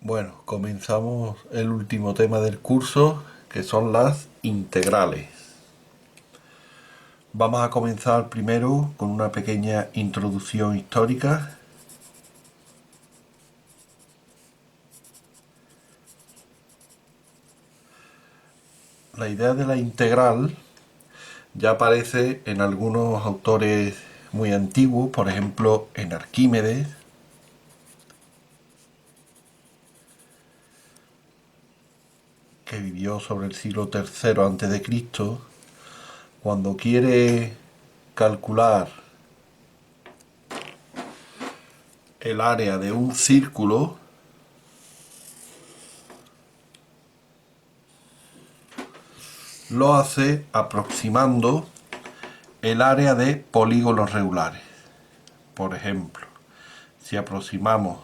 Bueno, comenzamos el último tema del curso, que son las integrales. Vamos a comenzar primero con una pequeña introducción histórica. La idea de la integral ya aparece en algunos autores muy antiguos, por ejemplo en Arquímedes, que vivió sobre el siglo III a.C., cuando quiere calcular el área de un círculo, lo hace aproximando el área de polígonos regulares. Por ejemplo, si aproximamos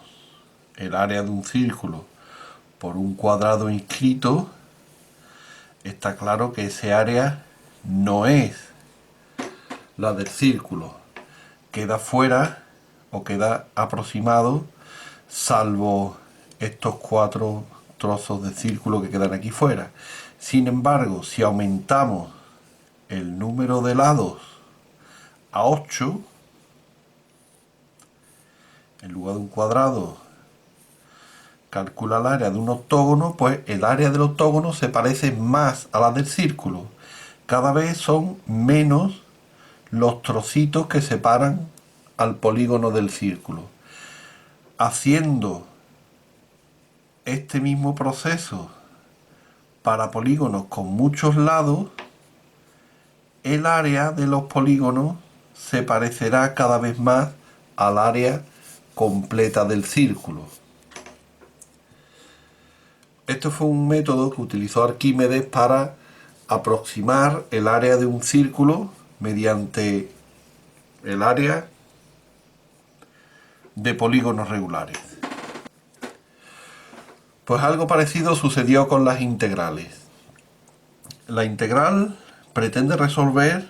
el área de un círculo por un cuadrado inscrito, está claro que ese área no es la del círculo. Queda fuera o queda aproximado, salvo estos 4 trozos de círculo que quedan aquí fuera. Sin embargo, si aumentamos el número de lados a 8, en lugar de un cuadrado calcula el área de un octógono, pues el área del octógono se parece más a la del círculo. Cada vez son menos los trocitos que separan al polígono del círculo. Haciendo este mismo proceso para polígonos con muchos lados, el área de los polígonos se parecerá cada vez más al área completa del círculo. Este fue un método que utilizó Arquímedes para aproximar el área de un círculo mediante el área de polígonos regulares. Pues algo parecido sucedió con las integrales. La integral pretende resolver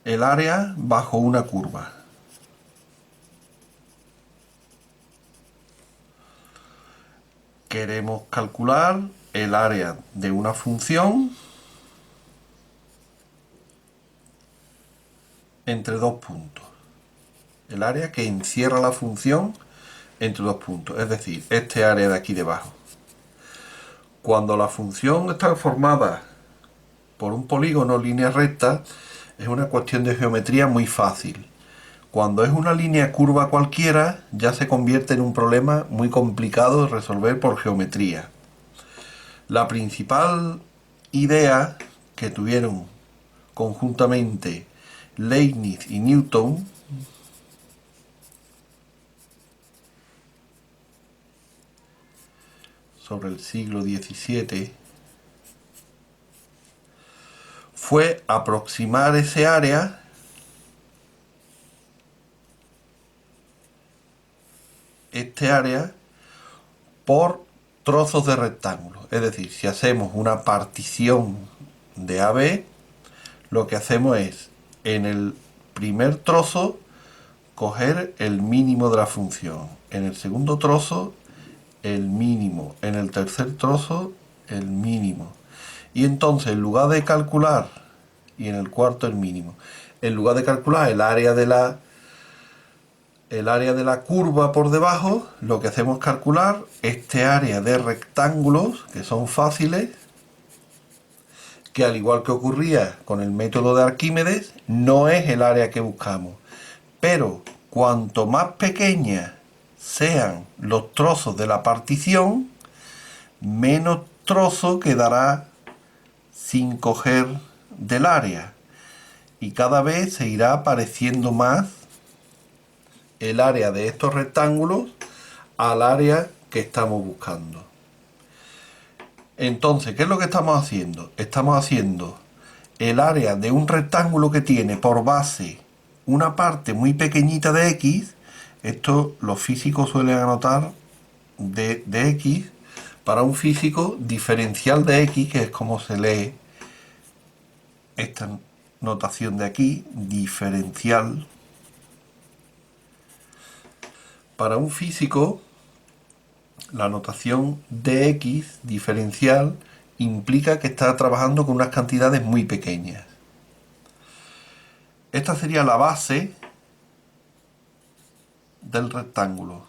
el área bajo una curva. Queremos calcular el área de una función entre dos puntos. El área que encierra la función entre dos puntos, es decir, este área de aquí debajo. Cuando la función está formada por un polígono línea recta, es una cuestión de geometría muy fácil. Cuando es una línea curva cualquiera, ya se convierte en un problema muy complicado de resolver por geometría. La principal idea que tuvieron conjuntamente Leibniz y Newton sobre el siglo XVII fue aproximar ese área por trozos de rectángulo. Es decir, si hacemos una partición de AB, lo que hacemos es, en el primer trozo, coger el mínimo de la función. En el segundo trozo, el mínimo. En el tercer trozo, el mínimo. Y entonces, en lugar de calcular, y en el cuarto el mínimo, en lugar de calcular el área de la curva por debajo, lo que hacemos es calcular este área de rectángulos, que son fáciles, que al igual que ocurría con el método de Arquímedes, no es el área que buscamos. Pero cuanto más pequeñas sean los trozos de la partición, menos trozo quedará sin coger del área. Y cada vez se irá pareciendo más el área de estos rectángulos al área que estamos buscando. Entonces, ¿qué es lo que estamos haciendo? Estamos haciendo el área de un rectángulo que tiene por base una parte muy pequeñita de x. Esto los físicos suelen anotar de x. Para un físico, diferencial de x, que es como se lee esta notación de aquí, diferencial. Para un físico, La notación dx diferencial implica que está trabajando con unas cantidades muy pequeñas. Esta sería la base del rectángulo.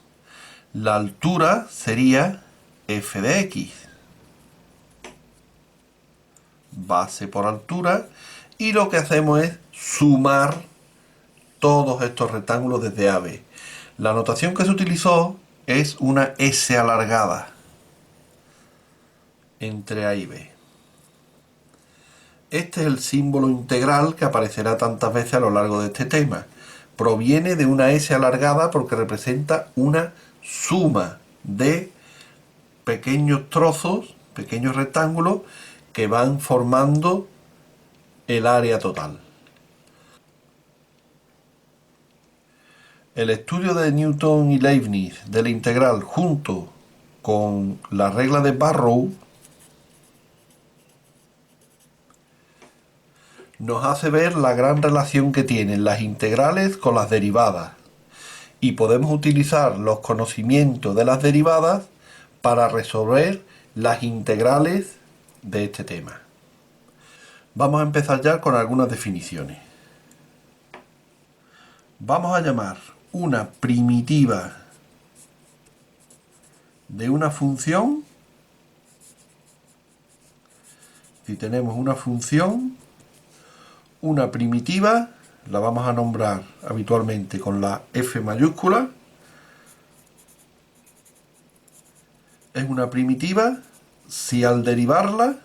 La altura sería f de x, base por altura, y lo que hacemos es sumar todos estos rectángulos desde A a B. La notación que se utilizó es una S alargada entre A y B. Este es el símbolo integral que aparecerá tantas veces a lo largo de este tema. Proviene de una S alargada porque representa una suma de pequeños trozos, pequeños rectángulos que van formando el área total. El estudio de Newton y Leibniz de la integral junto con la regla de Barrow nos hace ver la gran relación que tienen las integrales con las derivadas, y podemos utilizar los conocimientos de las derivadas para resolver las integrales de este tema. Vamos a empezar ya con algunas definiciones. Vamos a llamar una primitiva de una función, si tenemos una función, una primitiva la vamos a nombrar habitualmente con la F mayúscula. Es una primitiva si al derivarla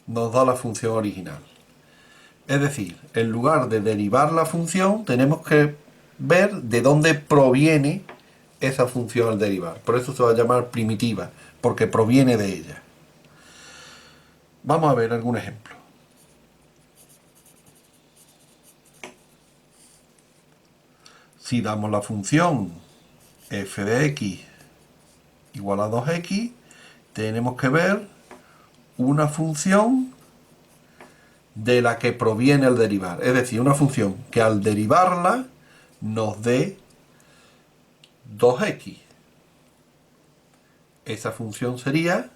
nos da la función original. Es decir, en lugar de derivar la función, tenemos que ver de dónde proviene esa función al derivar. Por eso se va a llamar primitiva, porque proviene de ella. Vamos a ver algún ejemplo. Si damos la función f de x igual a 2x, tenemos que ver una función de la que proviene el derivar. Es decir, una función que al derivarla nos dé 2x. Esa función sería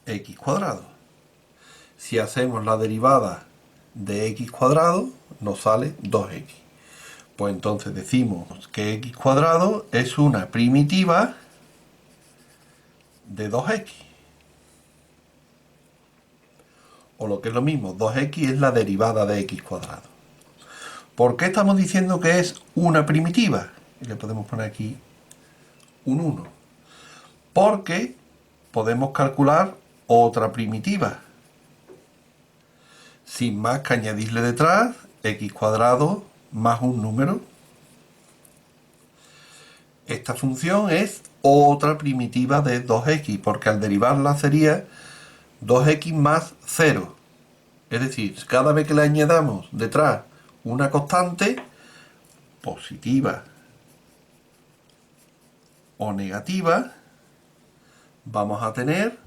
x cuadrado. Si hacemos la derivada de x cuadrado, nos sale 2x. Pues entonces decimos que x cuadrado es una primitiva de 2x. O lo que es lo mismo, 2x es la derivada de x cuadrado. ¿Por qué estamos diciendo que es una primitiva? Y le podemos poner aquí un 1. Porque podemos calcular otra primitiva, sin más que añadirle detrás x cuadrado más un número. Esta función es otra primitiva de 2x, porque al derivarla sería 2x más 0. Es decir, cada vez que le añadamos detrás una constante positiva o negativa, vamos a tener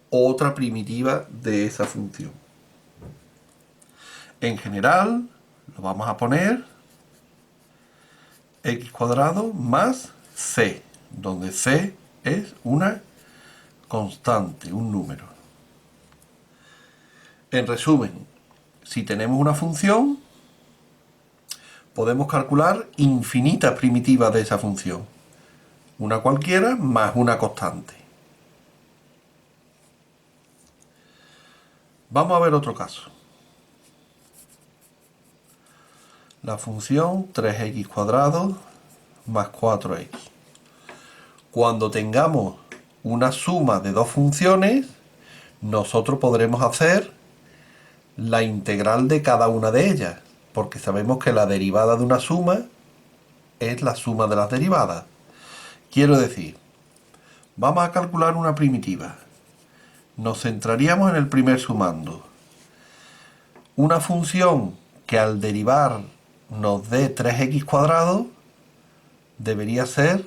otra primitiva de esa función. En general, lo vamos a poner x cuadrado más c, donde c es una constante, un número. En resumen, si tenemos una función, podemos calcular infinitas primitivas de esa función. Una cualquiera más una constante. Vamos a ver otro caso. La función 3x cuadrado más 4x. Cuando tengamos una suma de dos funciones, nosotros podremos hacer la integral de cada una de ellas, porque sabemos que la derivada de una suma es la suma de las derivadas. Quiero decir, vamos a calcular una primitiva. Nos centraríamos en el primer sumando. Una función que al derivar nos dé 3x cuadrado debería ser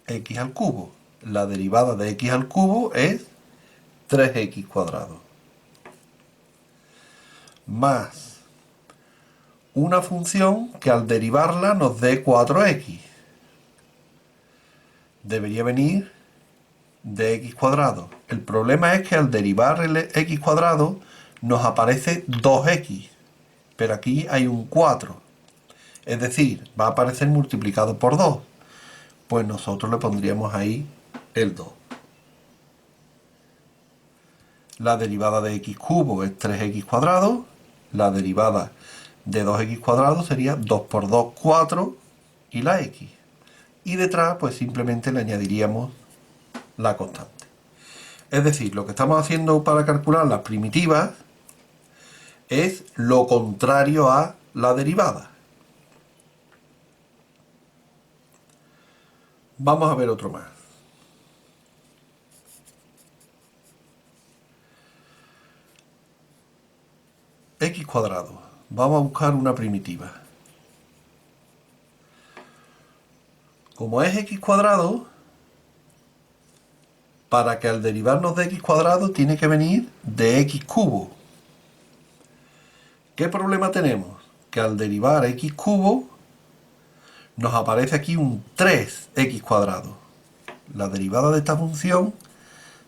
x al cubo. La derivada de x al cubo es 3x cuadrado. Más una función que al derivarla nos dé 4x. Debería venir de x cuadrado. El problema es que al derivar el x cuadrado nos aparece 2x, pero aquí hay un 4. Es decir, va a aparecer multiplicado por 2. Pues nosotros le pondríamos ahí el 2. La derivada de x cubo es 3x cuadrado. La derivada de 2x cuadrado sería 2 por 2, 4 y la x. Y detrás pues simplemente le añadiríamos la constante. Es decir, lo que estamos haciendo para calcular las primitivas es lo contrario a la derivada. Vamos a ver otro más. X cuadrado. Vamos a buscar una primitiva. Como es x cuadrado, para que al derivarnos de x cuadrado tiene que venir de x cubo. ¿Qué problema tenemos? Que al derivar x cubo nos aparece aquí un 3x cuadrado. La derivada de esta función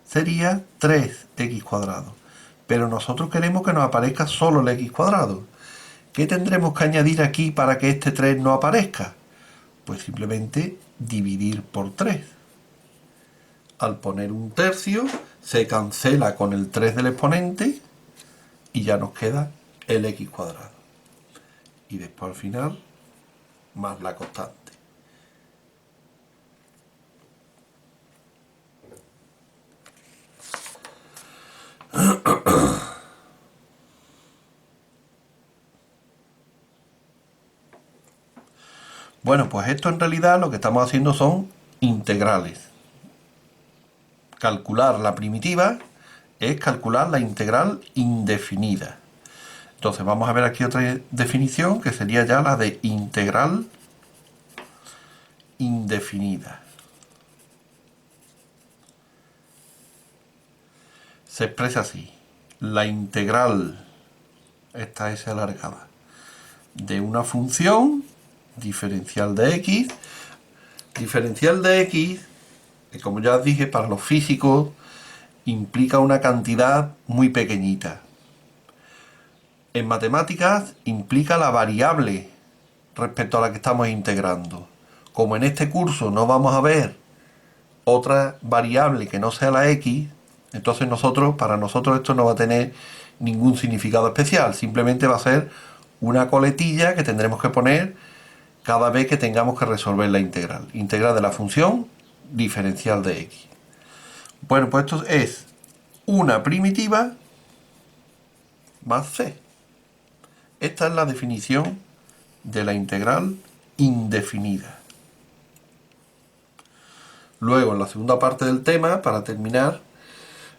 sería 3x cuadrado. Pero nosotros queremos que nos aparezca solo el x cuadrado. ¿Qué tendremos que añadir aquí para que este 3 no aparezca? Pues simplemente dividir por 3. Al poner un tercio se cancela con el 3 del exponente y ya nos queda el x cuadrado. Y después al final más la constante. Bueno, pues esto en realidad lo que estamos haciendo son integrales. Calcular la primitiva es calcular la integral indefinida. Entonces vamos a ver aquí otra definición que sería ya la de integral indefinida. Se expresa así: la integral, esta S alargada, de una función diferencial de x. Diferencial de x, que como ya os dije, para los físicos implica una cantidad muy pequeñita. En matemáticas implica la variable respecto a la que estamos integrando. Como en este curso no vamos a ver otra variable que no sea la x, entonces para nosotros esto no va a tener ningún significado especial. Simplemente va a ser una coletilla que tendremos que poner cada vez que tengamos que resolver la integral. Integral de la función diferencial de x. Bueno, pues esto es una primitiva más c. Esta es la definición de la integral indefinida. Luego, en la segunda parte del tema, para terminar,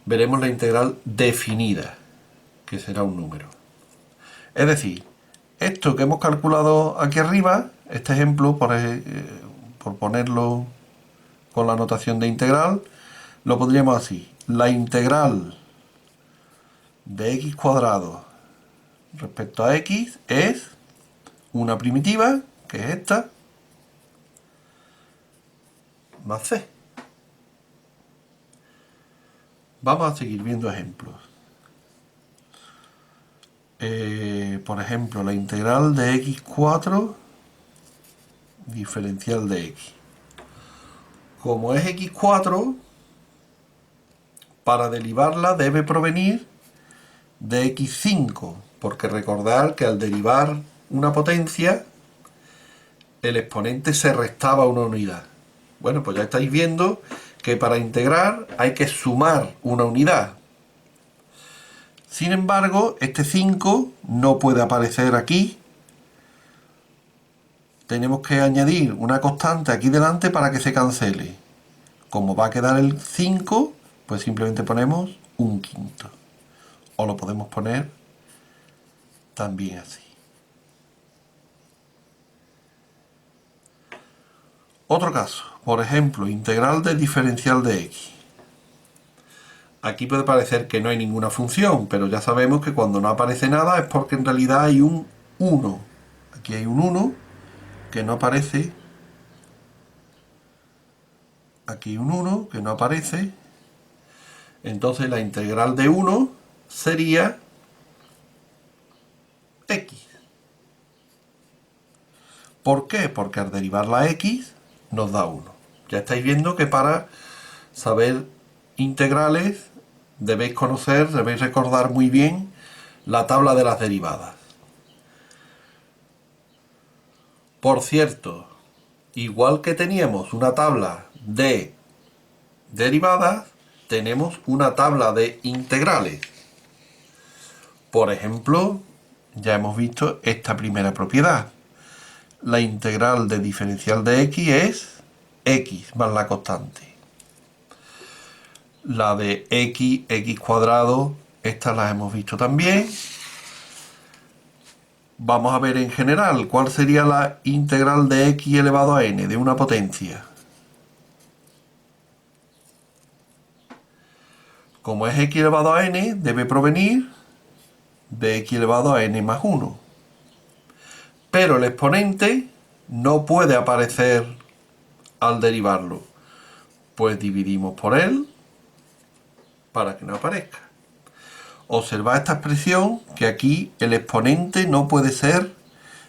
veremos la integral definida, que será un número. Es decir, esto que hemos calculado aquí arriba, este ejemplo, por ponerlo con la notación de integral, lo pondríamos así: la integral de x cuadrado respecto a x es una primitiva, que es esta, más c. Vamos a seguir viendo ejemplos. Por ejemplo, la integral de x4 diferencial de x. Como es x4, para derivarla debe provenir de x5, porque recordar que al derivar una potencia, el exponente se restaba una unidad. Bueno, pues ya estáis viendo que para integrar hay que sumar una unidad. Sin embargo, este 5 no puede aparecer aquí. Tenemos que añadir una constante aquí delante para que se cancele. Como va a quedar el 5, pues simplemente ponemos un quinto. O lo podemos poner también así. Otro caso, por ejemplo, integral de diferencial de x. Aquí puede parecer que no hay ninguna función, pero ya sabemos que cuando no aparece nada es porque en realidad hay un 1. aquí hay un 1 que no aparece, aquí hay un 1 que no aparece, entonces la integral de 1 sería x. ¿Por qué? Porque al derivar la x nos da 1. Ya estáis viendo que para saber integrales debéis conocer, debéis recordar muy bien la tabla de las derivadas. Por cierto, igual que teníamos una tabla de derivadas, tenemos una tabla de integrales. Por ejemplo, ya hemos visto esta primera propiedad. La integral de diferencial de x es x más la constante. La de x cuadrado, estas las hemos visto también. Vamos a ver en general cuál sería la integral de x elevado a n de una potencia. Como es x elevado a n, debe provenir de x elevado a n más 1. Pero el exponente no puede aparecer al derivarlo. Pues dividimos por él para que no aparezca. Observad esta expresión, que aquí el exponente no puede ser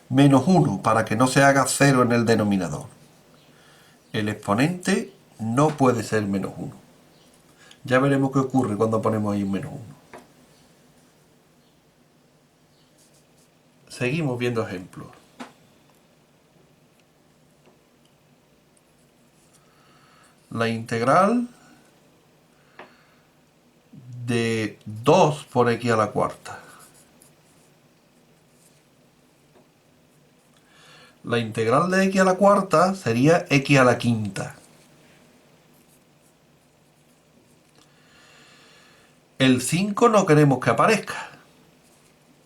menos 1 para que no se haga 0 en el denominador. El exponente no puede ser menos 1. Ya veremos qué ocurre cuando ponemos ahí un menos 1. Seguimos viendo ejemplos. La integral de 2 por x a la cuarta. La integral de x a la cuarta sería x a la quinta. El 5 no queremos que aparezca.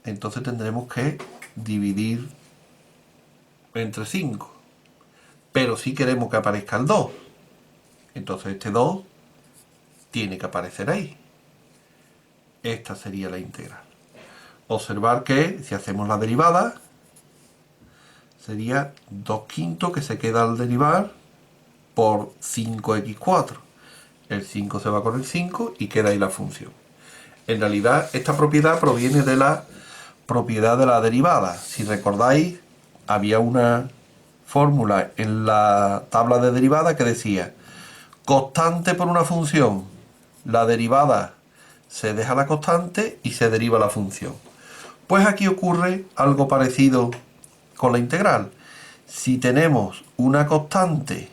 Entonces tendremos que dividir entre 5. Pero sí queremos que aparezca el 2. Entonces este 2 tiene que aparecer ahí. Esta sería la integral. Observar que si hacemos la derivada, sería 2 quintos que se queda al derivar por 5x4. El 5 se va con el 5 y queda ahí la función. En realidad, esta propiedad proviene de la propiedad de la derivada. Si recordáis, había una fórmula en la tabla de derivada que decía constante por una función, la derivada se deja la constante y se deriva la función. Pues aquí ocurre algo parecido con la integral. Si tenemos una constante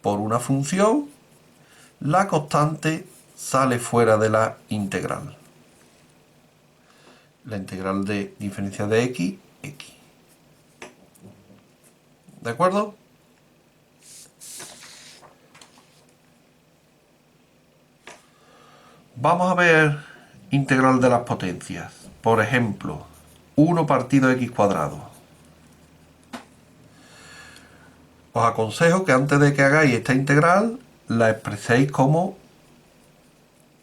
por una función, la constante sale fuera de la integral. La integral de diferencia de x, x. ¿De acuerdo? Vamos a ver integral de las potencias. Por ejemplo, 1 partido x cuadrado. Os aconsejo que antes de que hagáis esta integral, la expreséis como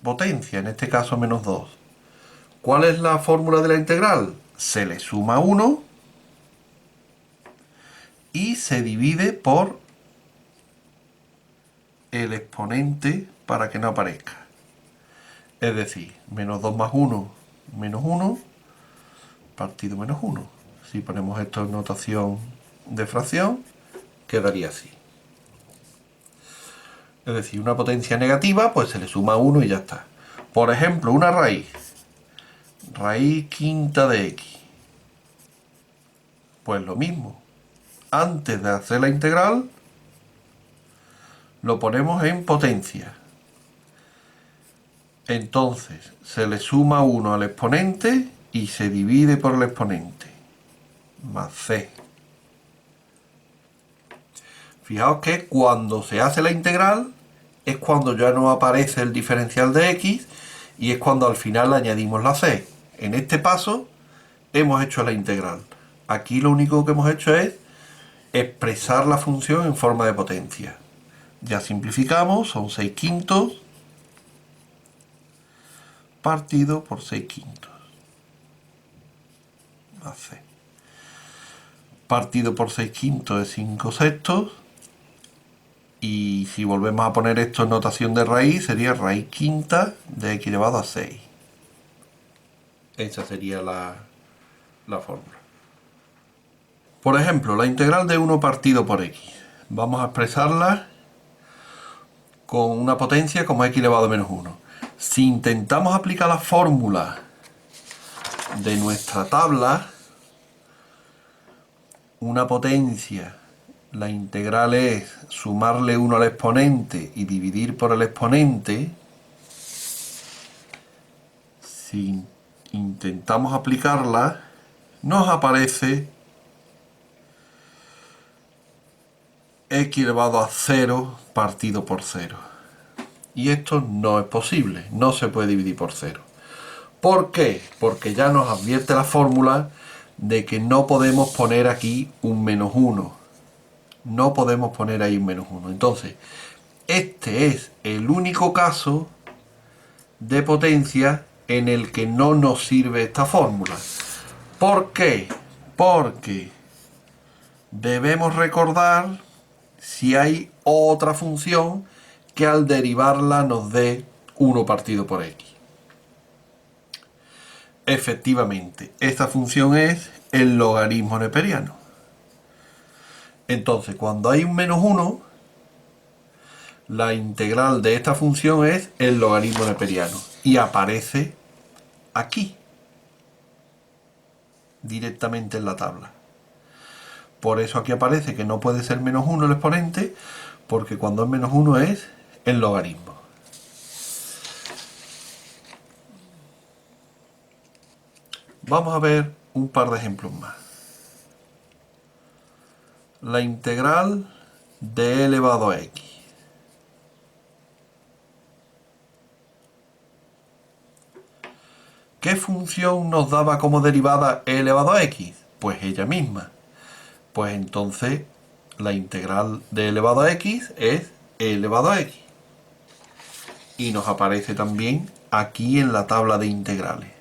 potencia, en este caso menos 2. ¿Cuál es la fórmula de la integral? Se le suma 1 y se divide por el exponente para que no aparezca. Es decir, menos 2 más 1, menos 1, partido menos 1. Si ponemos esto en notación de fracción, quedaría así. Es decir, una potencia negativa, pues se le suma 1 y ya está. Por ejemplo, una raíz. Raíz quinta de x. Pues lo mismo. Antes de hacer la integral, lo ponemos en potencia. Entonces, se le suma 1 al exponente y se divide por el exponente. Más c. Fijaos que cuando se hace la integral, es cuando ya no aparece el diferencial de x y es cuando al final añadimos la c. En este paso, hemos hecho la integral. Aquí lo único que hemos hecho es expresar la función en forma de potencia. Ya simplificamos, son 6 quintos partido por 6 quintos más c. partido por 6 quintos es 5 sextos. Y si volvemos a poner esto en notación de raíz, sería raíz quinta de x elevado a 6. Esa sería la fórmula. Por ejemplo, la integral de 1 partido por x. Vamos a expresarla con una potencia como x elevado a menos 1. Si intentamos aplicar la fórmula de nuestra tabla, una potencia, la integral es sumarle 1 al exponente y dividir por el exponente. Si intentamos aplicarla, nos aparece x elevado a 0 partido por 0. Y esto no es posible, no se puede dividir por 0. ¿Por qué? Porque ya nos advierte la fórmula de que no podemos poner aquí un menos 1. No podemos poner ahí un menos 1. Entonces, este es el único caso de potencia en el que no nos sirve esta fórmula. ¿Por qué? Porque debemos recordar si hay otra función que al derivarla nos dé 1 partido por x. Efectivamente, esta función es el logaritmo neperiano. Entonces, cuando hay un menos 1, la integral de esta función es el logaritmo neperiano y aparece aquí, directamente en la tabla. Por eso aquí aparece que no puede ser menos 1 el exponente, porque cuando es menos 1 es el logaritmo. Vamos a ver un par de ejemplos más. La integral de e elevado a x. ¿Qué función nos daba como derivada e elevado a x? Pues ella misma. Pues entonces la integral de e elevado a x es e elevado a x. Y nos aparece también aquí en la tabla de integrales.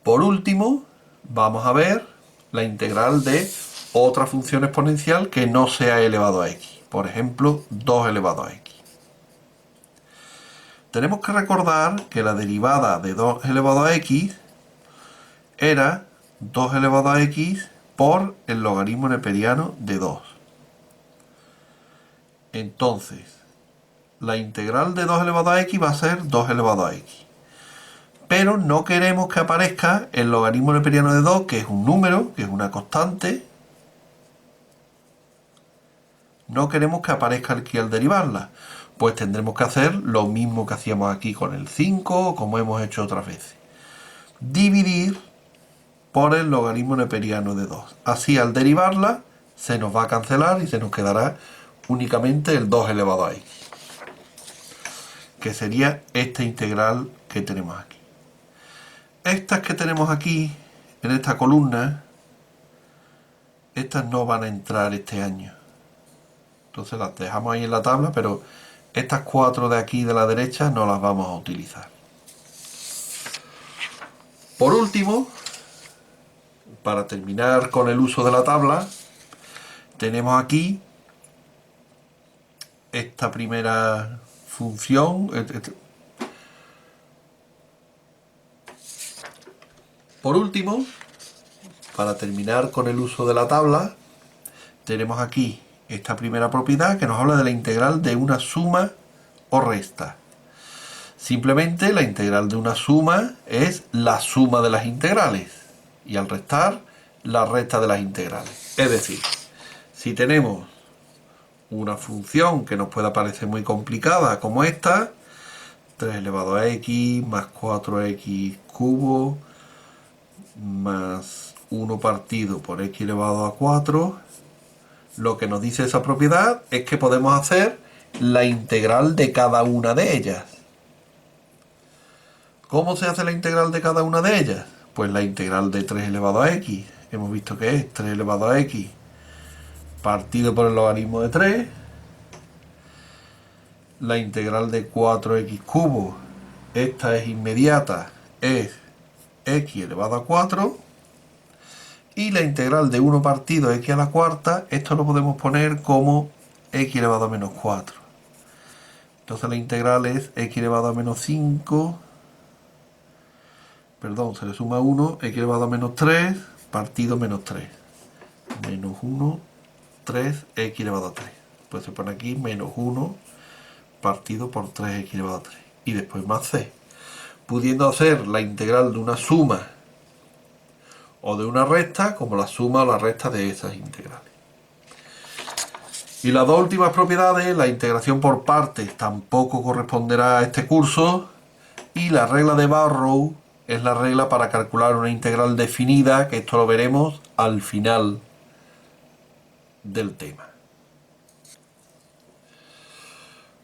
Por último, vamos a ver la integral de otra función exponencial que no sea e elevado a x. Por ejemplo, 2 elevado a x. Tenemos que recordar que la derivada de 2 elevado a x era 2 elevado a x por el logaritmo neperiano de 2. Entonces, la integral de 2 elevado a x va a ser 2 elevado a x. Pero no queremos que aparezca el logaritmo neperiano de 2, que es un número, que es una constante. No queremos que aparezca aquí al derivarla. Pues tendremos que hacer lo mismo que hacíamos aquí con el 5, como hemos hecho otras veces. Dividir por el logaritmo neperiano de 2. Así al derivarla se nos va a cancelar y se nos quedará únicamente el 2 elevado a x, que sería esta integral que tenemos aquí. Estas que tenemos aquí, en esta columna, estas no van a entrar este año. Entonces las dejamos ahí en la tabla, pero estas 4 de aquí de la derecha no las vamos a utilizar. Por último, para terminar con el uso de la tabla, tenemos aquí esta primera función. Por último, para terminar con el uso de la tabla, tenemos aquí esta primera propiedad que nos habla de la integral de una suma o resta. Simplemente la integral de una suma es la suma de las integrales y al restar la resta de las integrales. Es decir, si tenemos una función que nos pueda parecer muy complicada como esta, 3 elevado a x más 4x cubo más 1 partido por x elevado a 4, lo que nos dice esa propiedad es que podemos hacer la integral de cada una de ellas. ¿Cómo se hace la integral de cada una de ellas? Pues la integral de 3 elevado a x, hemos visto que es 3 elevado a x partido por el logaritmo de 3. La integral de 4x cubo, esta es inmediata, es x elevado a 4. Y la integral de 1 partido x a la cuarta, esto lo podemos poner como x elevado a menos 4. Entonces la integral es x elevado a menos 5, perdón, se le suma 1, x elevado a menos 3, partido menos 3. Menos 1, 3, x elevado a 3. Pues se pone aquí menos 1 partido por 3x elevado a 3. Y después más c. Pudiendo hacer la integral de una suma o de una recta como la suma o la recta de esas integrales. Y las dos últimas propiedades, la integración por partes tampoco corresponderá a este curso, y la regla de Barrow es la regla para calcular una integral definida, que esto lo veremos al final del tema.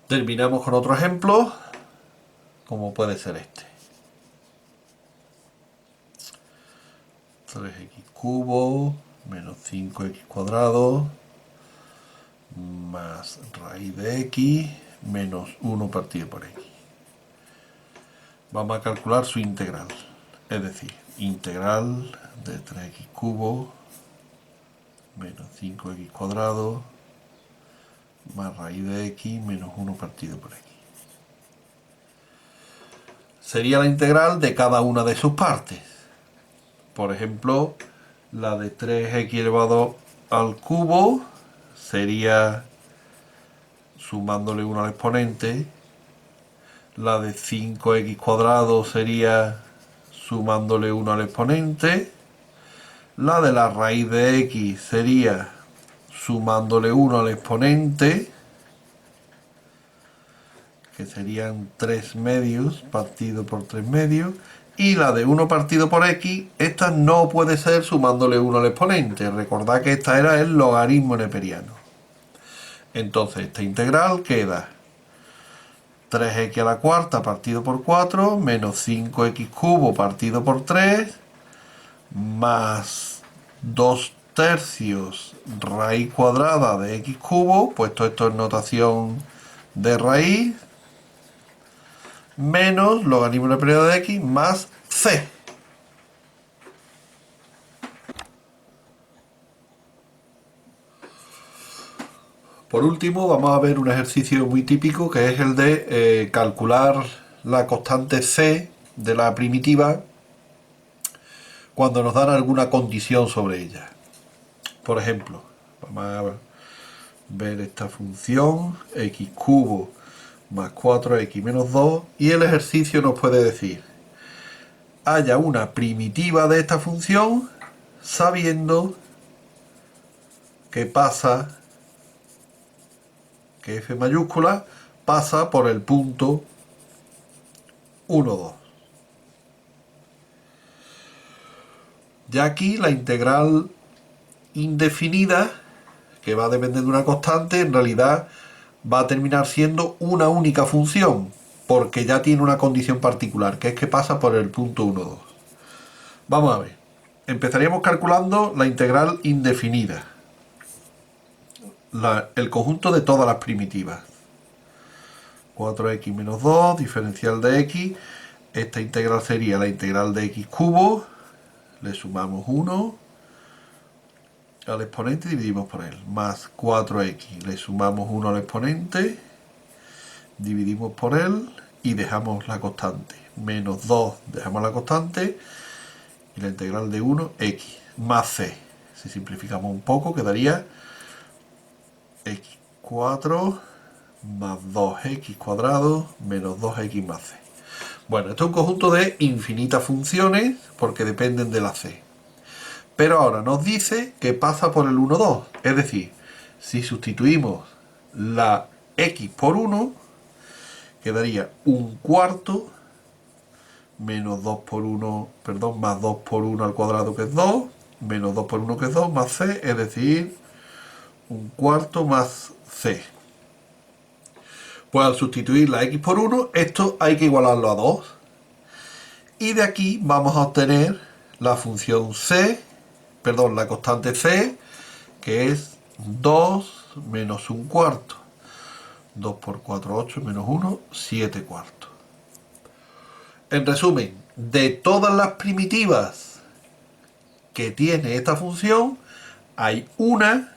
Terminamos con otro ejemplo, como puede ser este. 3x cubo menos 5x cuadrado más raíz de x menos 1 partido por x. Vamos a calcular su integral, es decir, integral de 3x cubo menos 5x cuadrado más raíz de x menos 1 partido por x. Sería la integral de cada una de sus partes. Por ejemplo, la de 3x elevado al cubo sería sumándole 1 al exponente. La de 5x cuadrado sería sumándole 1 al exponente. La de la raíz de x sería sumándole 1 al exponente, que serían 3 medios partido por 3 medios. Y la de 1 partido por x, esta no puede ser sumándole 1 al exponente. Recordad que esta era el logaritmo neperiano. Entonces esta integral queda 3x a la cuarta partido por 4 menos 5x cubo partido por 3 más 2 tercios raíz cuadrada de x cubo, puesto esto en notación de raíz, menos logaritmo neperiano de x más c. Por último, vamos a ver un ejercicio muy típico, que es el de calcular la constante c de la primitiva cuando nos dan alguna condición sobre ella. Por ejemplo, vamos a ver esta función x cubo más 4x menos 2, y el ejercicio nos puede decir: haya una primitiva de esta función sabiendo que pasa, que f mayúscula pasa por el punto 1, 2. Ya aquí la integral indefinida, que va a depender de una constante, en realidad va a terminar siendo una única función, porque ya tiene una condición particular, que es que pasa por el punto 1, 2. Vamos a ver. Empezaríamos calculando la integral indefinida, el conjunto de todas las primitivas. 4x menos 2, diferencial de x. Esta integral sería la integral de x cubo. Le sumamos 1 al exponente y dividimos por él. Más 4x. Le sumamos 1 al exponente, dividimos por él y dejamos la constante. Menos 2, dejamos la constante. Y la integral de 1, x. Más c. Si simplificamos un poco, quedaría x4 más 2x cuadrado menos 2x más c. Bueno, esto es un conjunto de infinitas funciones porque dependen de la c. Pero ahora nos dice que pasa por el 1, 2. Es decir, si sustituimos la x por 1, quedaría un cuarto menos 2 por 1, perdón, más 2 por 1 al cuadrado, que es 2, menos 2 por 1, que es 2, más c, es decir, un cuarto más c. Pues al sustituir la x por 1, esto hay que igualarlo a 2. Y de aquí vamos a obtener la función c, perdón, la constante c, que es 2 menos un cuarto. 2 por 4, 8, menos 1, 7 cuartos. En resumen, de todas las primitivas que tiene esta función, hay una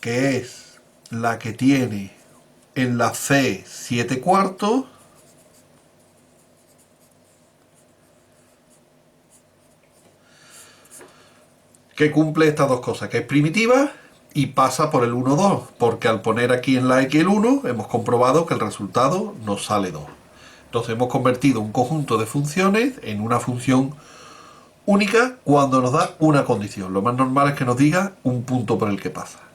que es la que tiene en la C 7/4, que cumple estas dos cosas, que es primitiva y pasa por el 1,2, porque al poner aquí en la X el 1, hemos comprobado que el resultado nos sale 2. Entonces hemos convertido un conjunto de funciones en una función única cuando nos da una condición. Lo más normal es que nos diga un punto por el que pasa.